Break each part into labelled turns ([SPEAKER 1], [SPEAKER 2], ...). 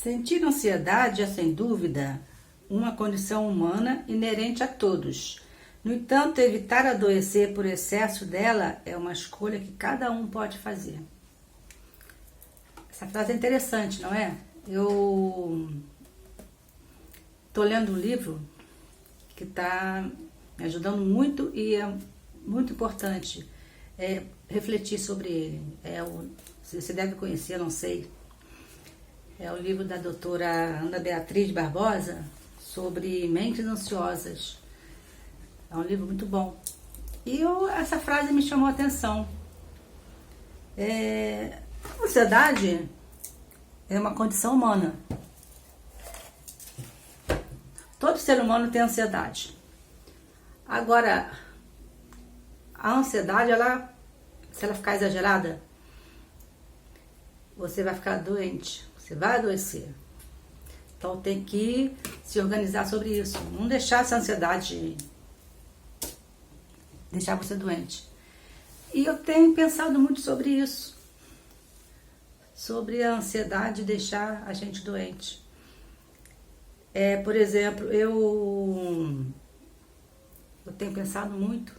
[SPEAKER 1] Sentir ansiedade é, sem dúvida, uma condição humana inerente a todos. No entanto, evitar adoecer por excesso dela é uma escolha que cada um pode fazer. Essa frase é interessante, não é? Eu estou lendo um livro que está me ajudando muito e é muito importante refletir sobre ele. Você deve conhecer, não sei. É o livro da doutora Ana Beatriz Barbosa sobre mentes ansiosas. É um livro muito bom. E essa frase me chamou a atenção. A ansiedade é uma condição humana. Todo ser humano tem ansiedade. Agora, a ansiedade, se ela ficar exagerada, você vai ficar doente, você vai adoecer. Então tem que se organizar sobre isso. Não deixar essa ansiedade deixar você doente. E eu tenho pensado muito sobre isso. Sobre a ansiedade deixar a gente doente. Por exemplo, eu tenho pensado muito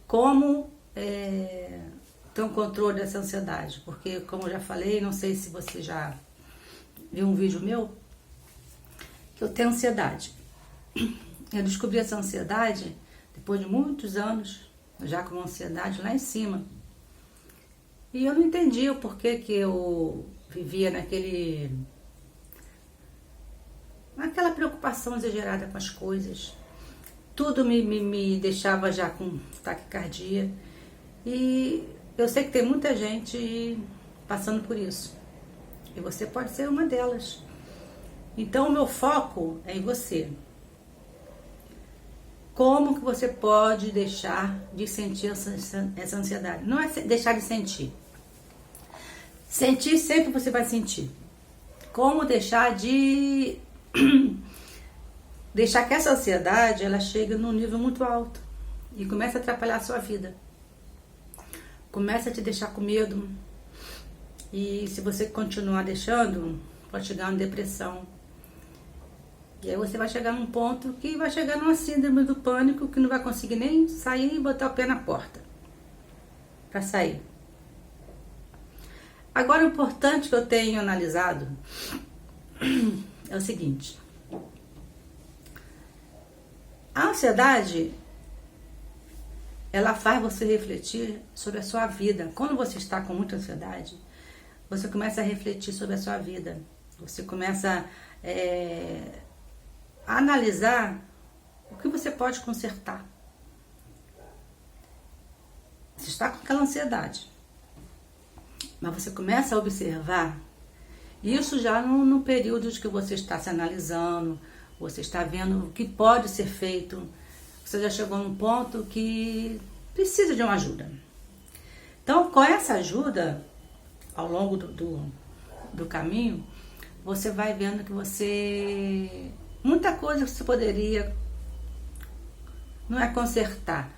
[SPEAKER 1] como ter um controle dessa ansiedade. Porque, como eu já falei, não sei se você já viu um vídeo meu, que eu tenho ansiedade. Eu descobri essa ansiedade depois de muitos anos, já com ansiedade lá em cima. E eu não entendi o porquê que eu vivia naquela preocupação exagerada com as coisas. Tudo me deixava já com taquicardia. E eu sei que tem muita gente passando por isso. E você pode ser uma delas. Então o meu foco é em você. Como que você pode deixar de sentir essa ansiedade? Não é deixar de sentir. Sentir sempre você vai sentir. Como deixar de... deixar que essa ansiedade ela chegue num nível muito alto e começa a atrapalhar a sua vida. Começa a te deixar com medo. E se você continuar deixando, pode chegar uma depressão. E aí você vai chegar num ponto que vai chegar numa síndrome do pânico que não vai conseguir nem sair e botar o pé na porta para sair. Agora, o importante que eu tenho analisado é o seguinte. A ansiedade, ela faz você refletir sobre a sua vida. Quando você está com muita ansiedade, você começa a refletir sobre a sua vida. Você começa a analisar o que você pode consertar. Você está com aquela ansiedade, mas você começa a observar isso já no período de que você está se analisando, você está vendo o que pode ser feito, você já chegou num ponto que precisa de uma ajuda. Então, com essa ajuda, ao longo do caminho, você vai vendo que muita coisa que você poderia, não é consertar,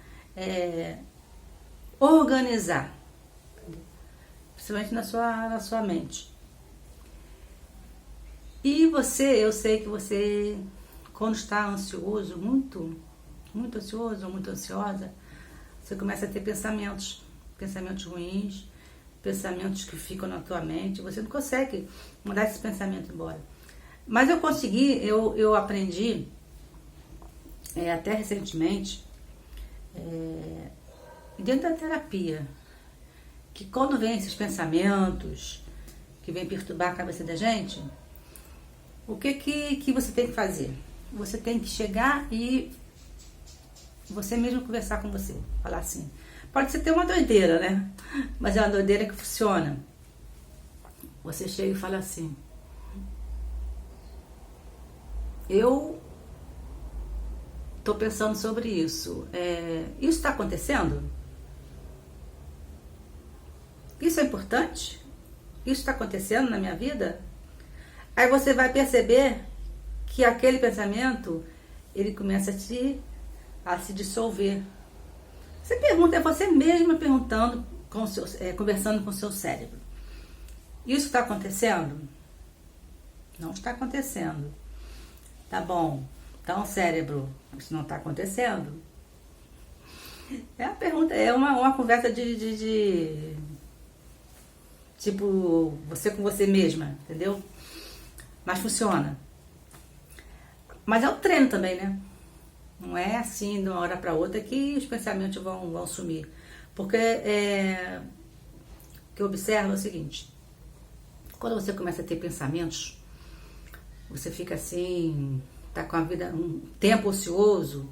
[SPEAKER 1] organizar, principalmente na sua mente. E eu sei que você, quando está ansioso, muito ansioso ou muito ansiosa, você começa a ter pensamentos ruins, pensamentos que ficam na tua mente, você não consegue mandar esse pensamento embora. Mas eu aprendi, até recentemente, dentro da terapia, que quando vem esses pensamentos que vem perturbar a cabeça da gente, o que você tem que fazer? Você tem que chegar e você mesmo conversar com você, falar assim. Pode ser ter uma doideira, né? Mas é uma doideira que funciona. Você chega e fala assim: eu estou pensando sobre isso. Isso está acontecendo? Isso é importante? Isso está acontecendo na minha vida? Aí você vai perceber que aquele pensamento, ele começa a se dissolver. Você pergunta, é você mesma perguntando, conversando com o seu cérebro. Isso está acontecendo? Não está acontecendo. Tá bom. Então, cérebro, isso não está acontecendo? É a pergunta, é uma conversa de tipo, você com você mesma, entendeu? Mas funciona. Mas é o treino também, né? Não é assim de uma hora para outra que os pensamentos vão sumir. Porque o que eu observo é o seguinte: quando você começa a ter pensamentos, você fica assim, tá com a vida, um tempo ocioso,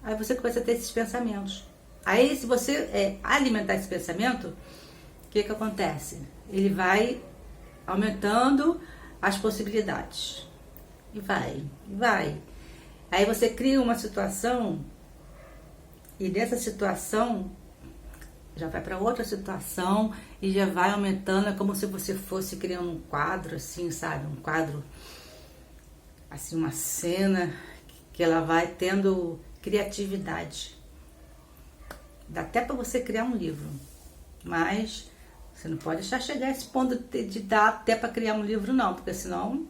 [SPEAKER 1] aí você começa a ter esses pensamentos. Aí, se você alimentar esse pensamento, o que acontece? Ele vai aumentando as possibilidades. E vai. Aí você cria uma situação, e dessa situação já vai para outra situação e já vai aumentando. É como se você fosse criando um quadro, assim, sabe? Um quadro, assim, uma cena que ela vai tendo criatividade. Dá até para você criar um livro, mas você não pode deixar chegar a esse ponto de dar até para criar um livro, não, porque senão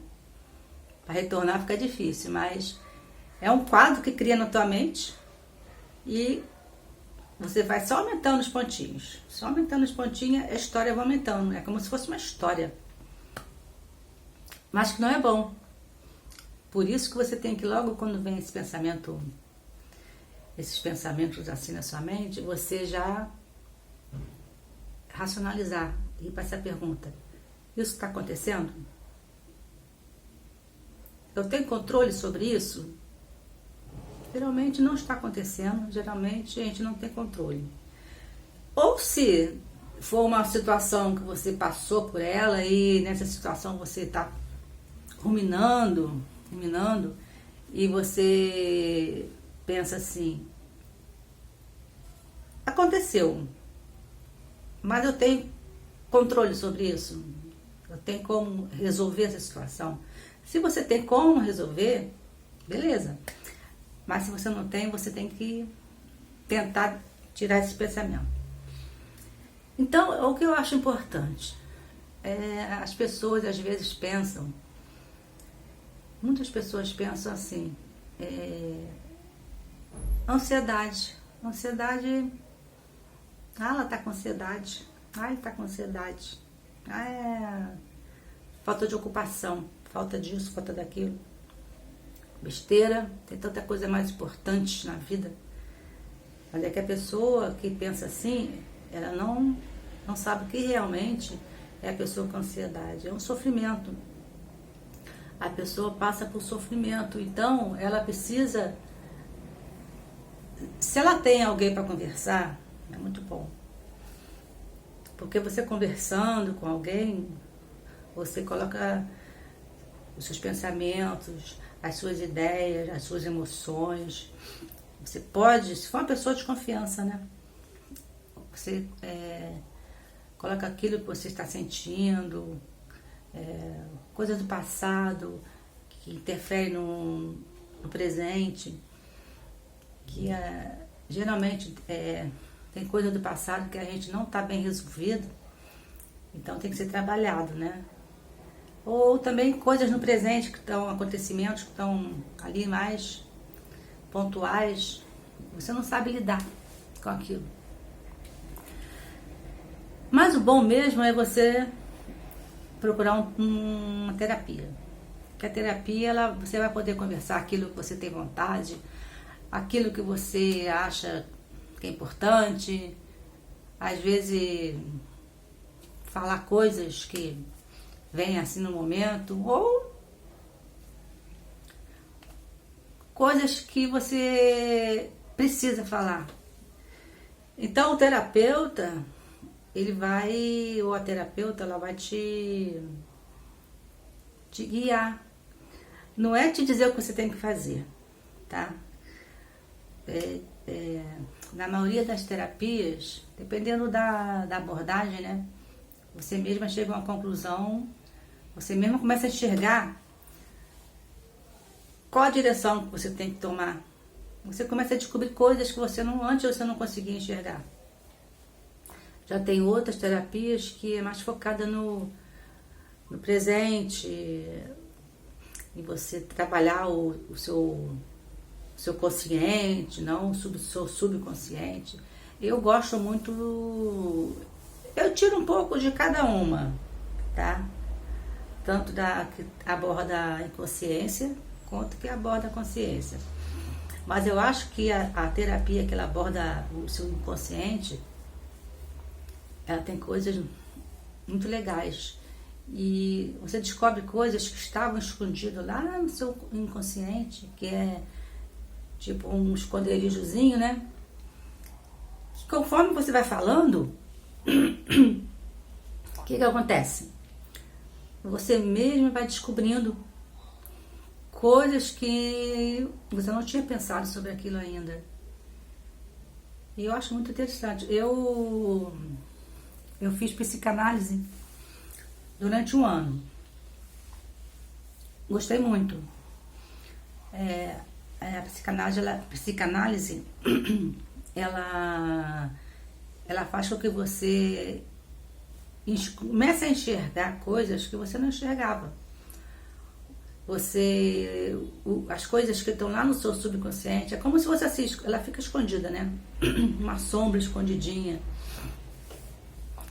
[SPEAKER 1] para retornar fica difícil. Mas é um quadro que cria na tua mente e você vai só aumentando os pontinhos. Só aumentando os pontinhos, a história vai aumentando. É como se fosse uma história. Mas que não é bom. Por isso que você tem que, logo quando vem esse pensamento, esses pensamentos assim na sua mente, você já racionalizar e ir para essa pergunta: isso está acontecendo? Eu tenho controle sobre isso? Geralmente não está acontecendo, geralmente a gente não tem controle. Ou se for uma situação que você passou por ela e nessa situação você está ruminando, e você pensa assim: aconteceu, mas eu tenho controle sobre isso, eu tenho como resolver essa situação. Se você tem como resolver, beleza. Mas se você não tem, você tem que tentar tirar esse pensamento. Então, o que eu acho importante as pessoas às vezes pensam, muitas pessoas pensam assim, ansiedade, ela está com ansiedade, ele está com ansiedade, falta de ocupação, falta disso, falta daquilo. Besteira, tem tanta coisa mais importante na vida. Mas é que a pessoa que pensa assim, ela não sabe o que realmente é a pessoa com ansiedade. É um sofrimento. A pessoa passa por sofrimento, então ela precisa, se ela tem alguém para conversar, é muito bom. Porque você conversando com alguém, você coloca os seus pensamentos, as suas ideias, as suas emoções. Você pode, se for uma pessoa de confiança, né? Você coloca aquilo que você está sentindo, coisas do passado que interferem no presente, que geralmente tem coisa do passado que a gente não está bem resolvido, então tem que ser trabalhado, né? Ou também coisas no presente, que estão acontecimentos que estão ali mais pontuais, você não sabe lidar com aquilo. Mas o bom mesmo é você procurar uma terapia. Porque a terapia, você vai poder conversar aquilo que você tem vontade, aquilo que você acha que é importante, às vezes falar coisas que vem assim no momento, ou coisas que você precisa falar. Então o terapeuta, ou a terapeuta, ela vai te guiar. Não é te dizer o que você tem que fazer, tá? Na maioria das terapias, dependendo da abordagem, né? Você mesma chega a uma conclusão, você mesma começa a enxergar qual a direção que você tem que tomar. Você começa a descobrir coisas que antes você não conseguia enxergar. Já tem outras terapias que é mais focada no presente, em você trabalhar o seu consciente, não o seu subconsciente. Eu gosto muito, eu tiro um pouco de cada uma, tá? Tanto da que aborda a inconsciência, quanto que aborda a consciência. Mas eu acho que a terapia que ela aborda o seu inconsciente, ela tem coisas muito legais. E você descobre coisas que estavam escondidas lá no seu inconsciente, que é tipo um esconderijozinho, né? Que conforme você vai falando, o que acontece? Você mesmo vai descobrindo coisas que você não tinha pensado sobre aquilo ainda. E eu acho muito interessante. Eu fiz psicanálise durante um ano. Gostei muito. A psicanálise ela faz com que você comece a enxergar coisas que você não enxergava. As coisas que estão lá no seu subconsciente, é como se você ela fica escondida, né? Uma sombra escondidinha,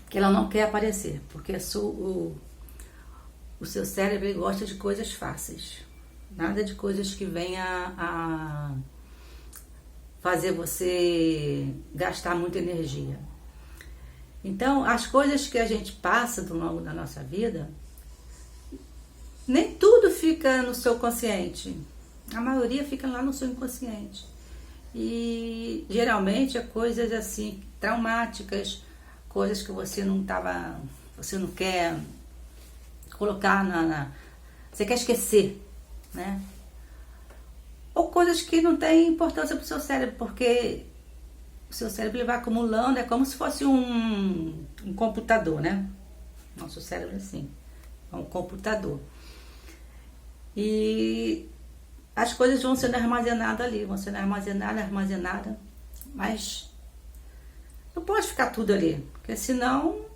[SPEAKER 1] que ela não quer aparecer, porque o seu cérebro ele gosta de coisas fáceis, nada de coisas que venham a fazer você gastar muita energia. Então, as coisas que a gente passa ao longo da nossa vida, nem tudo fica no seu consciente. A maioria fica lá no seu inconsciente. E geralmente é coisas assim, traumáticas, coisas que você não quer colocar você quer esquecer, né? Ou coisas que não têm importância para o seu cérebro, porque o seu cérebro ele vai acumulando, é como se fosse um computador, né? Nosso cérebro é assim, é um computador. E as coisas vão sendo armazenadas ali, armazenadas, mas não pode ficar tudo ali, porque senão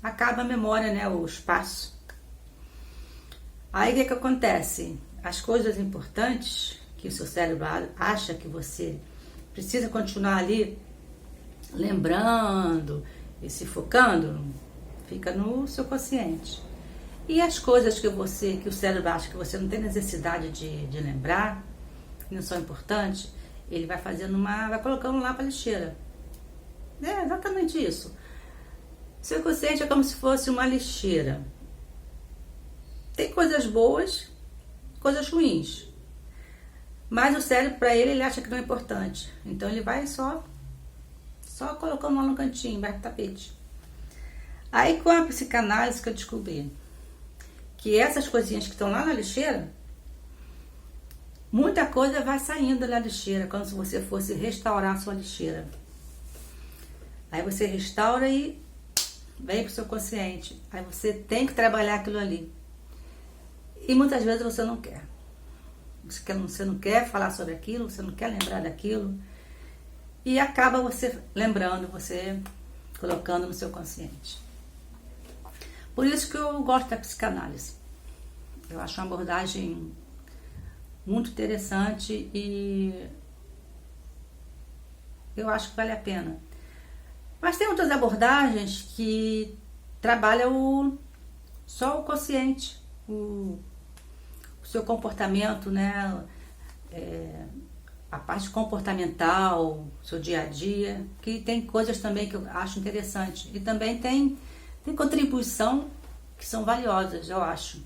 [SPEAKER 1] acaba a memória, né? O espaço. Aí o que acontece? As coisas importantes que o seu cérebro acha que você precisa continuar ali lembrando e se focando, fica no seu consciente. E as coisas que o cérebro acha que você não tem necessidade de lembrar, que não são importantes, ele vai vai colocando lá para a lixeira. É exatamente isso. O seu consciente é como se fosse uma lixeira. Tem coisas boas, coisas ruins. Mas o cérebro, para ele acha que não é importante. Então ele vai só colocando lá no cantinho, embaixo do tapete. Aí com a psicanálise que eu descobri que essas coisinhas que estão lá na lixeira, muita coisa vai saindo da lixeira, como se você fosse restaurar a sua lixeira. Aí você restaura e vem para o seu consciente. Aí você tem que trabalhar aquilo ali. E muitas vezes você não quer. Você não quer falar sobre aquilo, você não quer lembrar daquilo. E acaba você lembrando, você colocando no seu consciente. Por isso que eu gosto da psicanálise. Eu acho uma abordagem muito interessante e eu acho que vale a pena. Mas tem outras abordagens que trabalham só o consciente, o seu comportamento, né? A parte comportamental, seu dia a dia, que tem coisas também que eu acho interessante. E também tem contribuição que são valiosas, eu acho.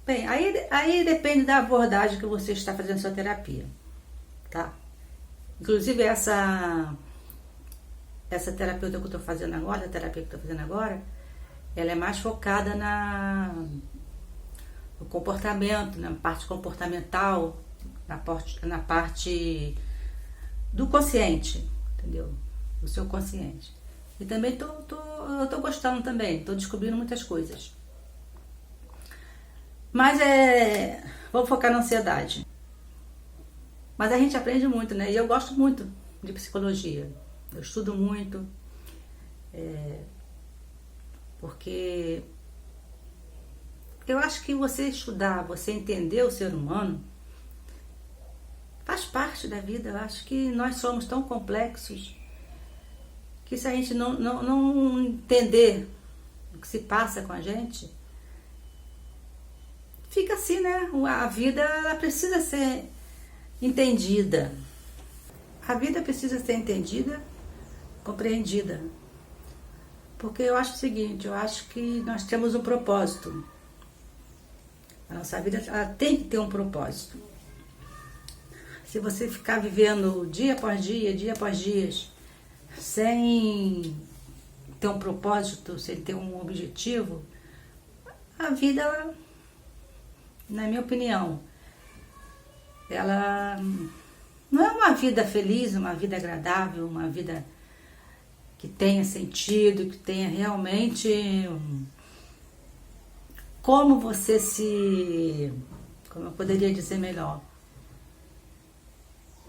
[SPEAKER 1] Bem, aí depende da abordagem que você está fazendo a sua terapia, tá? Inclusive essa terapeuta que eu estou fazendo agora, a terapia que eu estou fazendo agora, ela é mais focada no comportamento, na parte comportamental, na parte do consciente, entendeu? Do seu consciente. E também eu tô gostando também, tô descobrindo muitas coisas. Mas vamos focar na ansiedade. Mas a gente aprende muito, né? E eu gosto muito de psicologia. Eu estudo muito, porque eu acho que você estudar, você entender o ser humano, faz parte da vida. Eu acho que nós somos tão complexos que se a gente não entender o que se passa com a gente, fica assim, né? A vida, ela precisa ser entendida. A vida precisa ser entendida, compreendida. Porque eu acho o seguinte, eu acho que nós temos um propósito. A nossa vida, ela tem que ter um propósito. Se você ficar vivendo dia após dia, sem ter um propósito, sem ter um objetivo, a vida, ela, na minha opinião, ela não é uma vida feliz, uma vida agradável, uma vida que tenha sentido, que tenha realmente como você como eu poderia dizer melhor,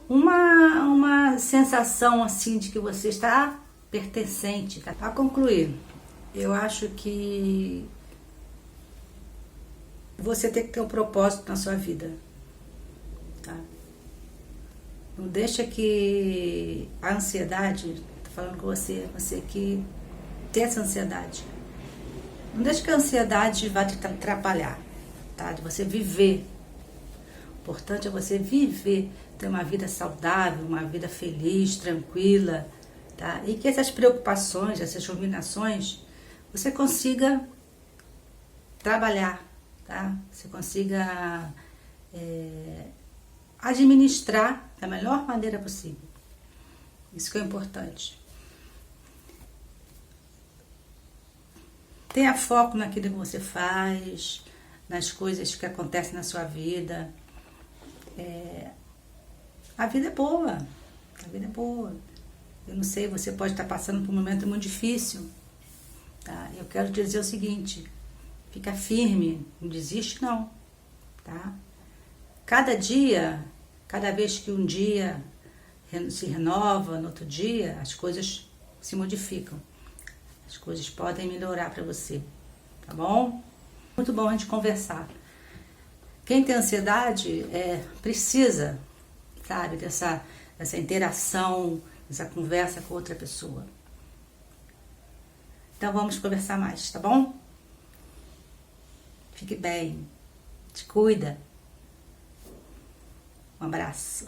[SPEAKER 1] uma sensação assim de que você está pertencente. Tá? Para concluir, eu acho que você tem que ter um propósito na sua vida. Tá? Não deixa que a ansiedade, tô falando com você que tem essa ansiedade, não deixa que a ansiedade vá te atrapalhar, tá? De você viver. O importante é você viver, ter uma vida saudável, uma vida feliz, tranquila, tá? E que essas preocupações, essas ruminações, você consiga trabalhar, tá? Você consiga administrar da melhor maneira possível. Isso que é importante. Tenha foco naquilo que você faz, nas coisas que acontecem na sua vida. A vida é boa. A vida é boa. Eu não sei, você pode estar passando por um momento muito difícil. Tá? Eu quero te dizer o seguinte, fica firme, não desiste não. Tá? Cada dia, cada vez que um dia se renova, no outro dia, as coisas se modificam. As coisas podem melhorar para você, tá bom? Muito bom a gente conversar. Quem tem ansiedade precisa, sabe, dessa interação, dessa conversa com outra pessoa. Então vamos conversar mais, tá bom? Fique bem, te cuida. Um abraço.